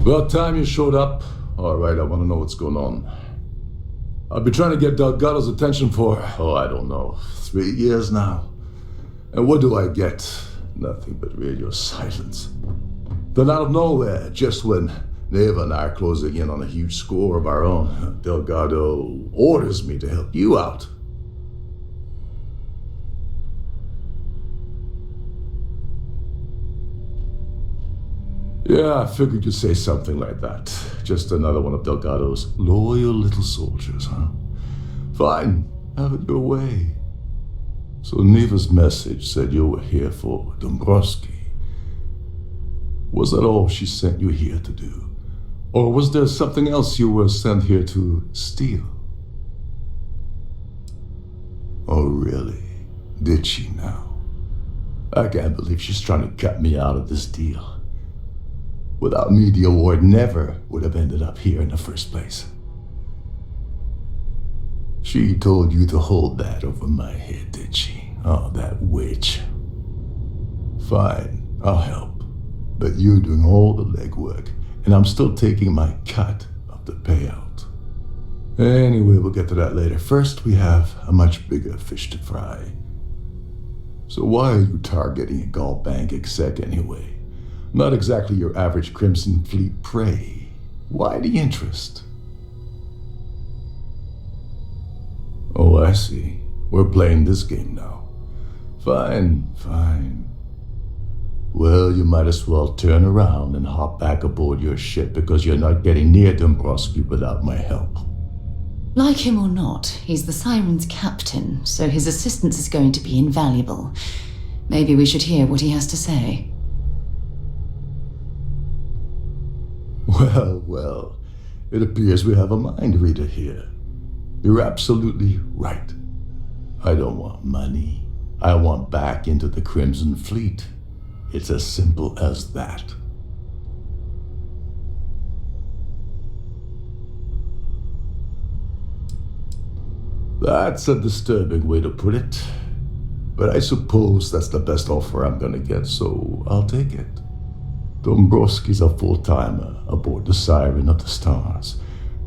About time you showed up. All right, I want to know what's going on. I've been trying to get Delgado's attention for, I don't know, 3 years now. And what do I get? Nothing but radio silence. Then out of nowhere, just when Neva and I are closing in on a huge score of our own, Delgado orders me to help you out. Yeah, I figured you'd say something like that. Just another one of Delgado's loyal little soldiers, huh? Fine, have it your way. So Neva's message said you were here for Dombrowski. Was that all she sent you here to do? Or was there something else you were sent here to steal? Oh, really? Did she now? I can't believe she's trying to cut me out of this deal. Without me, the award never would have ended up here in the first place. She told you to hold that over my head, did she? Oh, that witch. Fine, I'll help. But you're doing all the legwork, and I'm still taking my cut of the payout. Anyway, we'll get to that later. First, we have a much bigger fish to fry. So why are you targeting a Gall Bank exec anyway? Not exactly your average Crimson Fleet prey. Why the interest? Oh, I see. We're playing this game now. Fine. Well, you might as well turn around and hop back aboard your ship because you're not getting near Dombrowski without my help. Like him or not, he's the Siren's captain, so his assistance is going to be invaluable. Maybe we should hear what he has to say. Well, it appears we have a mind reader here. You're absolutely right. I don't want money. I want back into the Crimson Fleet. It's as simple as that. That's a disturbing way to put it. But I suppose that's the best offer I'm gonna get, so I'll take it. Dombrowski's a full-timer aboard the Siren of the Stars.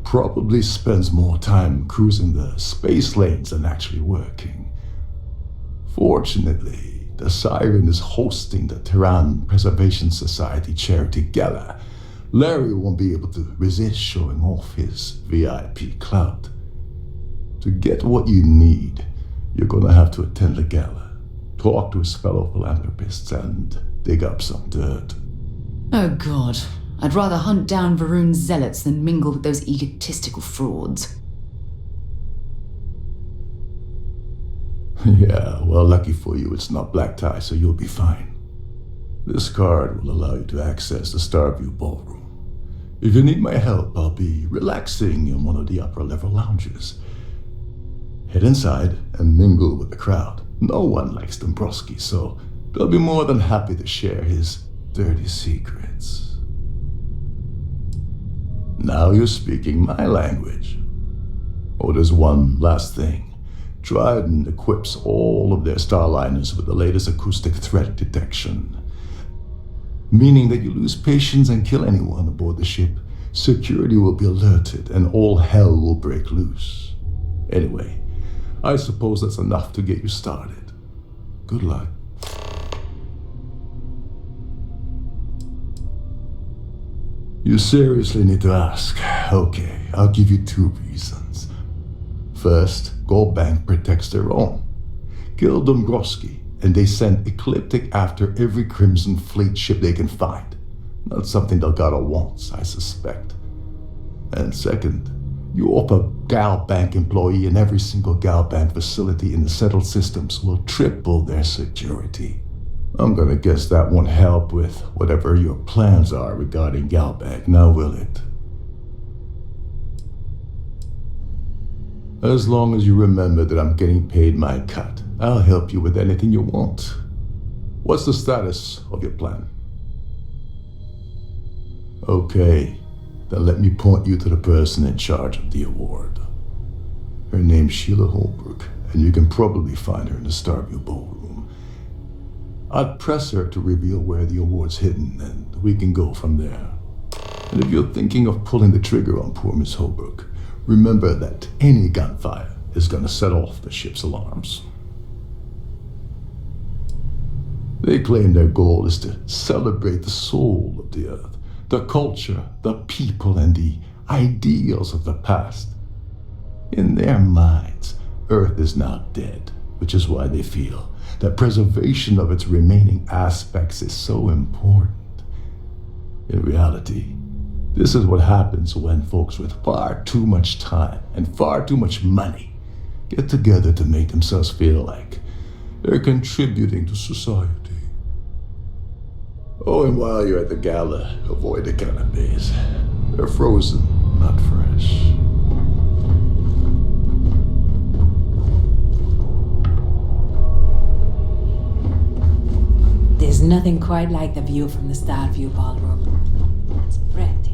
Probably spends more time cruising the space lanes than actually working. Fortunately, the Siren is hosting the Terran Preservation Society charity gala. Larry won't be able to resist showing off his VIP clout. To get what you need, you're gonna have to attend the gala, talk to his fellow philanthropists, and dig up some dirt. Oh God, I'd rather hunt down Varun's zealots than mingle with those egotistical frauds. Yeah, well, lucky for you, it's not black tie, so you'll be fine. This card will allow you to access the Starfield ballroom. If you need my help, I'll be relaxing in one of the upper-level lounges. Head inside and mingle with the crowd. No one likes Dombrowski, so they'll be more than happy to share his dirty secrets. Now you're speaking my language. Oh, there's one last thing. Trident equips all of their starliners with the latest acoustic threat detection. Meaning that you lose patience and kill anyone aboard the ship, security will be alerted and all hell will break loose. Anyway, I suppose that's enough to get you started. Good luck. You seriously need to ask. Okay, I'll give you 2 reasons. First, Gall Bank protects their own. Kill Dombrowski, and they send Ecliptic after every Crimson Fleet ship they can find. Not something Delgado wants, I suspect. And second, you offer Gal Bank employee in every single Gal Bank facility in the settled systems will triple their security. I'm gonna guess that won't help with whatever your plans are regarding Galbank, now will it? As long as you remember that I'm getting paid my cut, I'll help you with anything you want. What's the status of your plan? Okay, then let me point you to the person in charge of the award. Her name's Sheila Holbrook, and you can probably find her in the Starfield ballroom. I'd press her to reveal where the award's hidden, and we can go from there. And if you're thinking of pulling the trigger on poor Miss Holbrook, remember that any gunfire is gonna set off the ship's alarms. They claim their goal is to celebrate the soul of the Earth, the culture, the people, and the ideals of the past. In their minds, Earth is now dead, which is why they feel that preservation of its remaining aspects is so important. In reality, this is what happens when folks with far too much time and far too much money get together to make themselves feel like they're contributing to society. Oh, and while you're at the gala, avoid the canapes. They're frozen, not fresh. There's nothing quite like the view from the Starfield ballroom. It's breathtaking.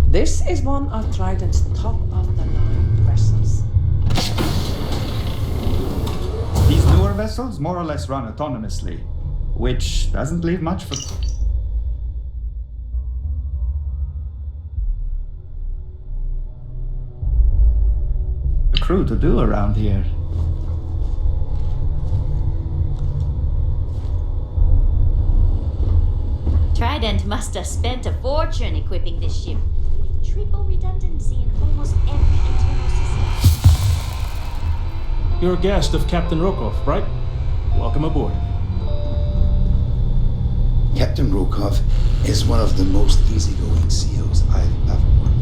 This is one of Trident's top-of-the-line vessels. These newer vessels more or less run autonomously, which doesn't leave much for the crew to do around here. Trident must have spent a fortune equipping this ship with triple redundancy in almost every internal system. You're a guest of Captain Rokov, right? Welcome aboard. Captain Rokov is one of the most easygoing CEOs I've ever worked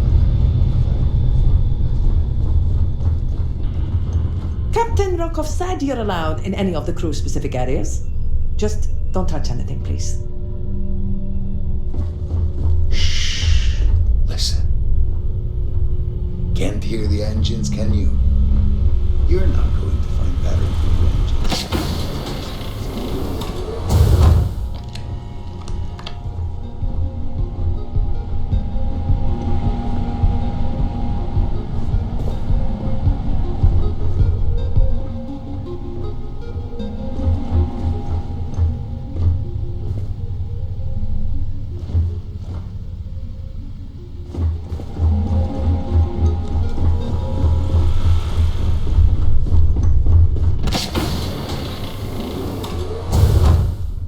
with. Captain Rokov said you're allowed in any of the crew-specific areas. Just don't touch anything, please. Shh. Listen. Can't hear the engines, can you? You're not going to find better crew engines.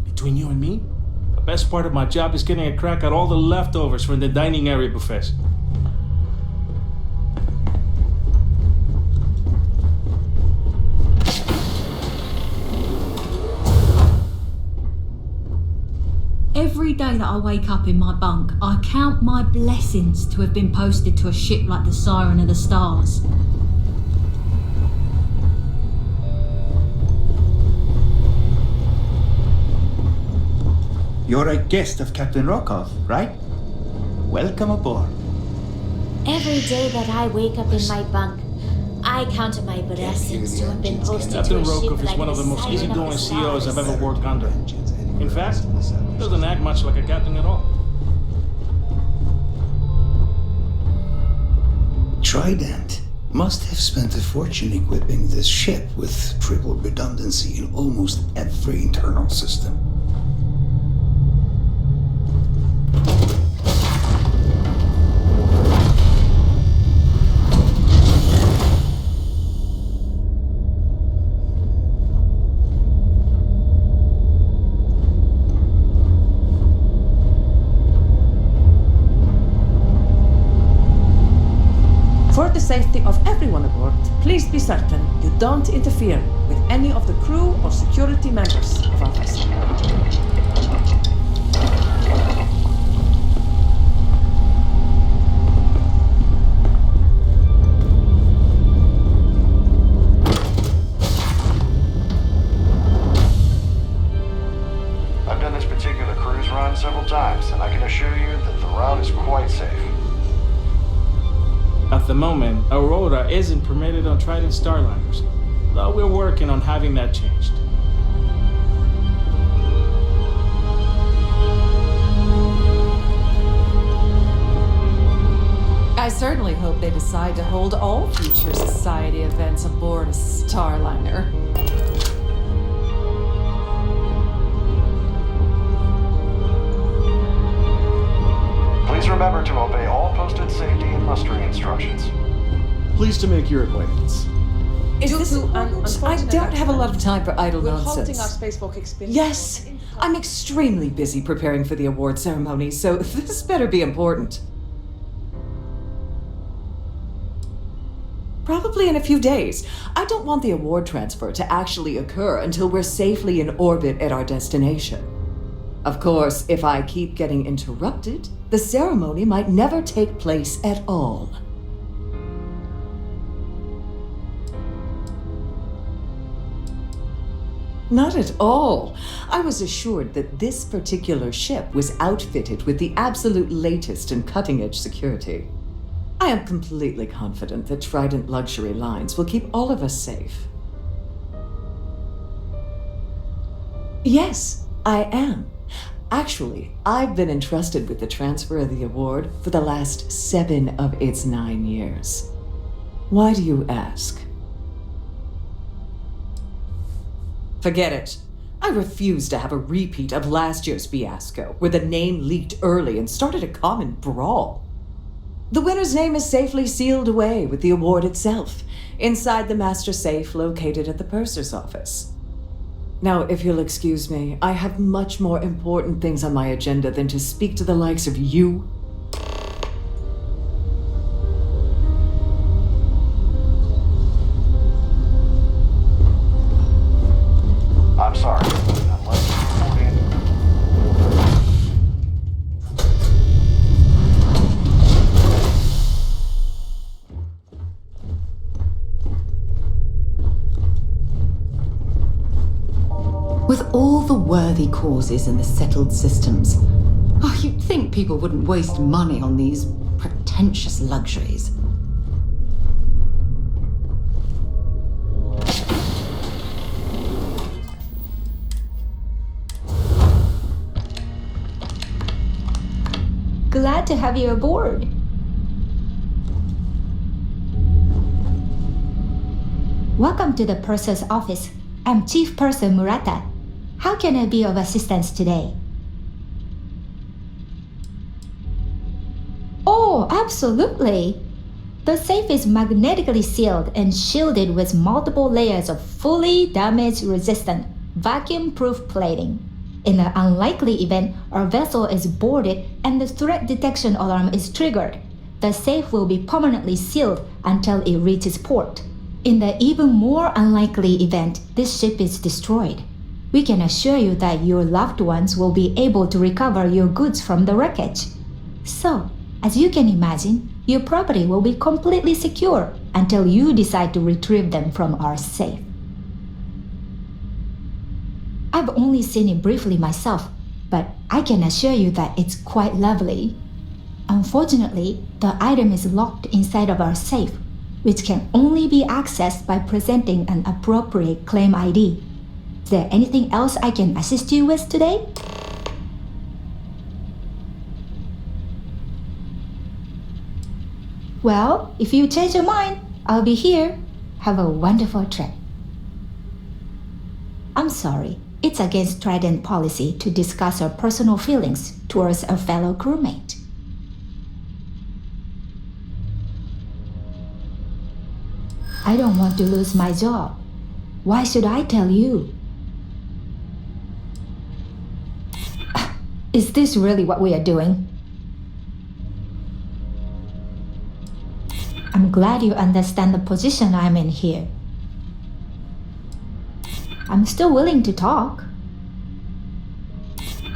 Between you and me, the best part of my job is getting a crack at all the leftovers from the dining area buffets. Every day that I wake up in my bunk, I count my blessings to have been posted to a ship like the Siren of the Stars. You're a guest of Captain Rokov, right? Welcome aboard. Every day that I wake up in my bunk, I count my blessings to have been posted to Captain a ship Rokov is like one of the most Siren easygoing the CEOs I've Stars. ever worked under. In fact, he doesn't act much like a captain at all. Trident must have spent a fortune equipping this ship with triple redundancy in almost every internal system. For the safety of everyone aboard, please be certain you don't interfere with any of the crew or security members of our vessel. I've done this particular cruise run several times, and I can assure you that the route is quite safe. At the moment, Aurora isn't permitted on Trident Starliners, though we're working on having that changed. decide to hold all future society events aboard a Starliner. Please remember to obey all posted safety and mustering instructions. Pleased to make your acquaintance. I don't have a lot of time for idle We're nonsense. halting our spacewalk experience. Yes, I'm extremely busy preparing for the award ceremony, so this better be important. Probably in a few days. I don't want the award transfer to actually occur until we're safely in orbit at our destination. Of course, if I keep getting interrupted, the ceremony might never take place at all. Not at all. I was assured that this particular ship was outfitted with the absolute latest and cutting-edge security. I am completely confident that Trident Luxury Lines will keep all of us safe. Yes, I am. Actually, I've been entrusted with the transfer of the award for the last 7 of its 9 years. Why do you ask? Forget it. I refuse to have a repeat of last year's fiasco, where the name leaked early and started a common brawl. The winner's name is safely sealed away with the award itself, inside the master safe located at the purser's office. Now, if you'll excuse me, I have much more important things on my agenda than to speak to the likes of you. I'm sorry, unless you report in. With all the worthy causes in the settled systems, you'd think people wouldn't waste money on these pretentious luxuries. Glad to have you aboard. Welcome to the purser's office. I'm Chief Purser Murata. How can I be of assistance today? Oh, absolutely. The safe is magnetically sealed and shielded with multiple layers of fully damage-resistant, vacuum-proof plating. In an unlikely event, our vessel is boarded and the threat detection alarm is triggered. The safe will be permanently sealed until it reaches port. In the even more unlikely event this ship is destroyed, we can assure you that your loved ones will be able to recover your goods from the wreckage. So, as you can imagine, your property will be completely secure until you decide to retrieve them from our safe. I've only seen it briefly myself, but I can assure you that it's quite lovely. Unfortunately, the item is locked inside of our safe, which can only be accessed by presenting an appropriate claim ID. Is there anything else I can assist you with today? Well, if you change your mind, I'll be here. Have a wonderful trip. I'm sorry. It's against Trident policy to discuss our personal feelings towards a fellow crewmate. I don't want to lose my job. Why should I tell you? Is this really what we are doing? I'm glad you understand the position I'm in here. I'm still willing to talk.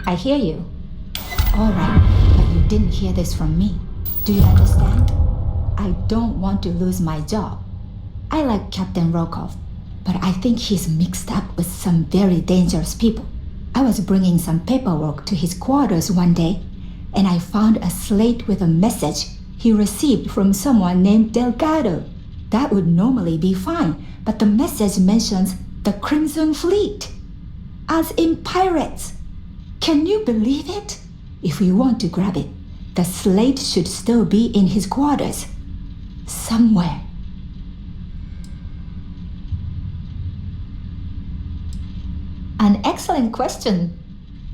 I hear you. All right, but you didn't hear this from me. Do you understand? I don't want to lose my job. I like Captain Rokov, but I think he's mixed up with some very dangerous people. I was bringing some paperwork to his quarters one day, and I found a slate with a message he received from someone named Delgado. That would normally be fine, but the message mentions the Crimson Fleet, as in pirates. Can you believe it? If you want to grab it, the slate should still be in his quarters. somewhere. An excellent question.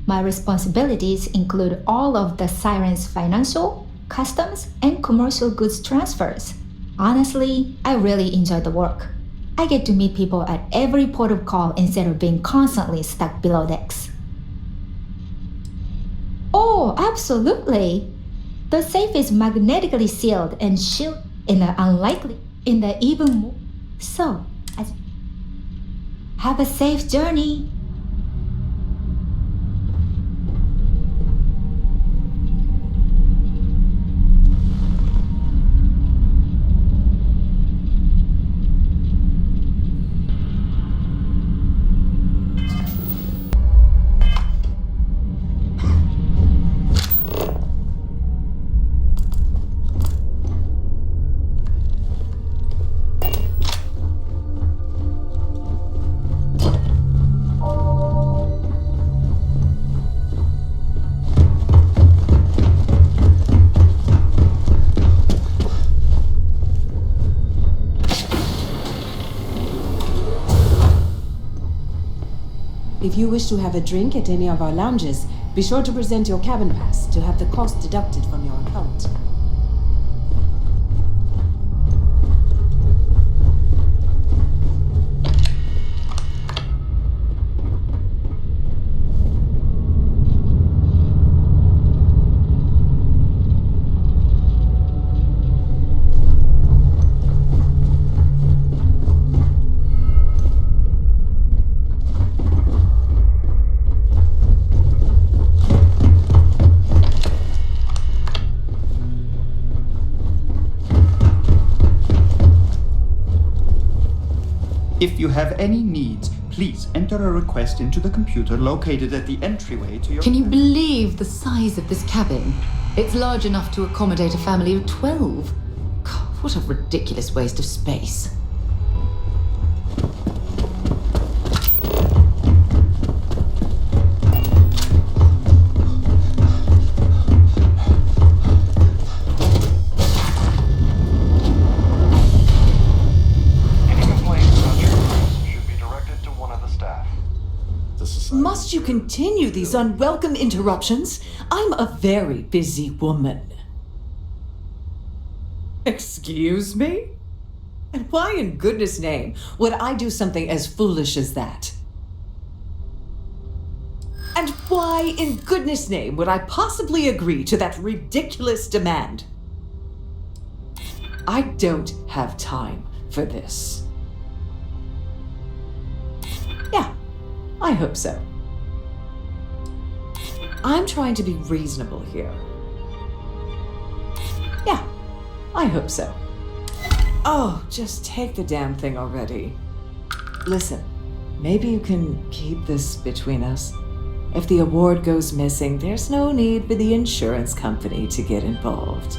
My responsibilities include all of the Siren's financial, customs, and commercial goods transfers. Honestly, I really enjoy the work. I get to meet people at every port of call instead of being constantly stuck below decks. Oh, absolutely! The safe is magnetically sealed and shielded in the even more. So, have a safe journey. If you wish to have a drink at any of our lounges, be sure to present your cabin pass to have the cost deducted from your account. If you have any needs, please enter a request into the computer located at the entryway to your... Can you believe the size of this cabin? It's large enough to accommodate a family of 12. God, what a ridiculous waste of space. Must you continue these unwelcome interruptions? I'm a very busy woman. Excuse me? And why in goodness name would I do something as foolish as that? And why in goodness name would I possibly agree to that ridiculous demand? I don't have time for this. Yeah, I hope so. I'm trying to be reasonable here. Yeah, I hope so. Oh, just take the damn thing already. Listen, maybe you can keep this between us. If the award goes missing, there's no need for the insurance company to get involved.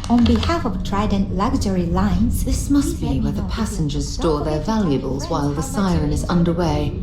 On behalf of Trident Luxury Lines, This must be where the passengers store their valuables while the siren is underway.